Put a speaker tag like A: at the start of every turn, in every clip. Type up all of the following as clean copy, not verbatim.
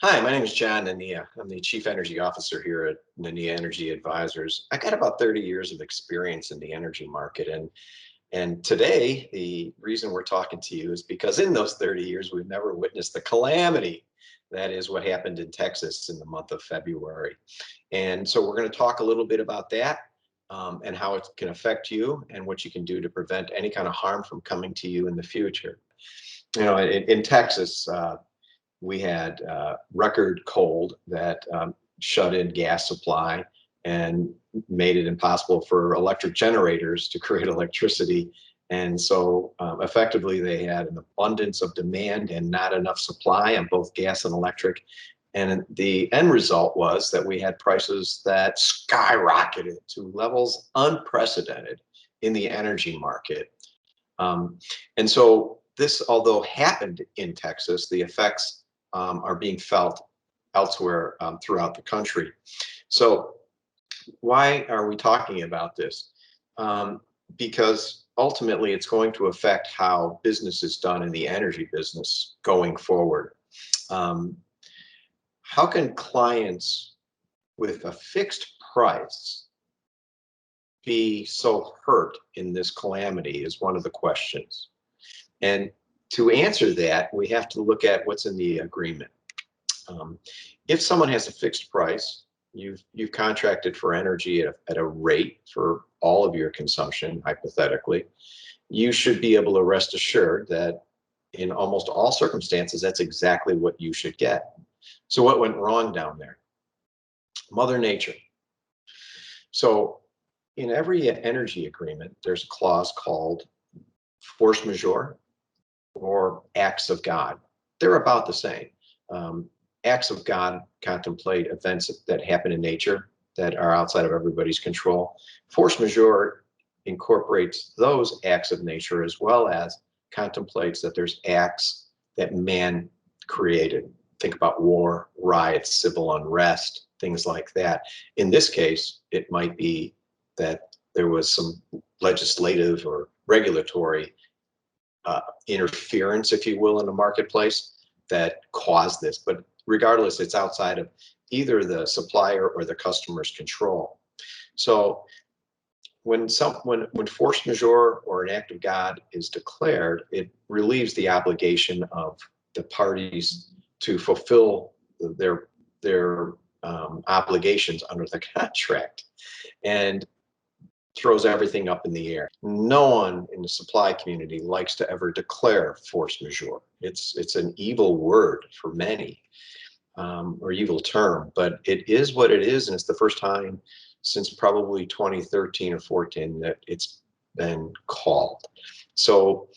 A: Hi, my name is John Nania. I'm the Chief Energy Officer here at Nania Energy Advisors. I got about 30 years of experience in the energy market, and today the reason we're talking to you is because in those 30 years we've never witnessed the calamity that is what happened in Texas in the month of February. And so we're going to talk a little bit about that, and how it can affect you and what you can do to prevent any kind of harm from coming to you in the future. In Texas, we had record cold that shut in gas supply and made it impossible for electric generators to create electricity. And so effectively, they had an abundance of demand and not enough supply on both gas and electric. And the end result was that we had prices that skyrocketed to levels unprecedented in the energy market. Um, and so this, although happened in Texas, the effects are being felt elsewhere throughout the country. So why are we talking about this? Because ultimately it's going to affect how business is done in the energy business going forward. Um, how can clients with a fixed price be so hurt in this calamity is one of the questions. And to answer that, we have to look at what's in the agreement. Um, if someone has a fixed price, you've contracted for energy at a rate for all of your consumption, hypothetically, you should be able to rest assured that in almost all circumstances, that's exactly what you should get. So what went wrong down there? Mother Nature. So in every energy agreement, there's a clause called force majeure or acts of God. They're about the same. Um, Acts of God contemplate events that happen in nature that are outside of everybody's control. Force majeure incorporates those acts of nature as well as contemplates that there's acts that man created. Think about war, riots, civil unrest, things like that. In this case, it might be that there was some legislative or regulatory interference, if you will, in the marketplace that caused this. But regardless, it's outside of either the supplier or the customer's control. So when force majeure or an act of God is declared, it relieves the obligation of the parties to fulfill their obligations under the contract. And throws everything up in the air. No one in the supply community likes to ever declare force majeure. It's an evil word for many, or evil term, but it is what it is, and it's the first time since probably 2013 or 14 that it's been called. So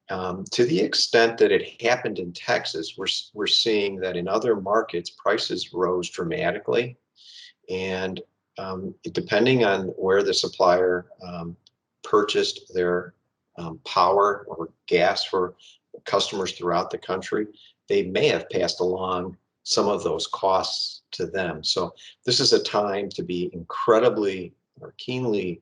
A: to the extent that it happened in Texas, we're seeing that in other markets, prices rose dramatically. And depending on where the supplier purchased their power or gas for customers throughout the country, they may have passed along some of those costs to them. So this is a time to be incredibly or keenly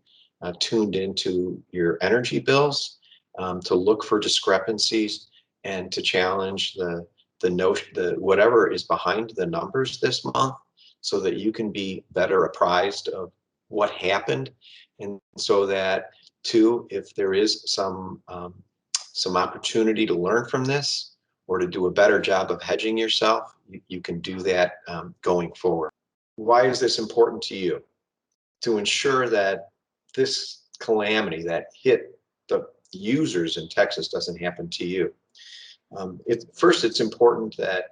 A: tuned into your energy bills, to look for discrepancies and to challenge the notion, the whatever is behind the numbers this month, so that you can be better apprised of what happened, and so that too, if there is some opportunity to learn from this or to do a better job of hedging yourself, you can do that going forward. Why is this important to you? To ensure that this calamity that hit the users in Texas doesn't happen to you. First, it's important that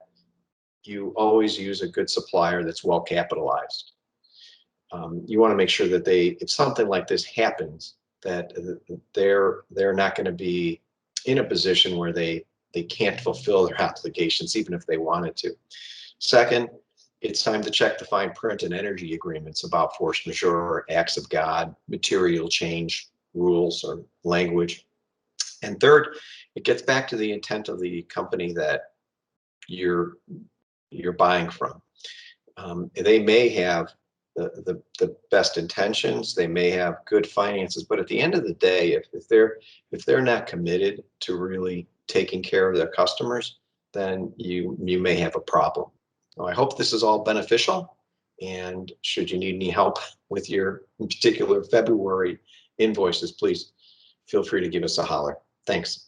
A: you always use a good supplier that's well capitalized. You want to make sure that if something like this happens, that they're not going to be in a position where they can't fulfill their obligations, even if they wanted to. Second, it's time to check the fine print and energy agreements about force majeure, acts of God, material change rules or language. And third, it gets back to the intent of the company that you're buying from. They may have the best intentions, they may have good finances, but at the end of the day, if they're not committed to really taking care of their customers, then you may have a problem. Well, I hope this is all beneficial. And should you need any help with your in particular February invoices, please feel free to give us a holler. Thanks.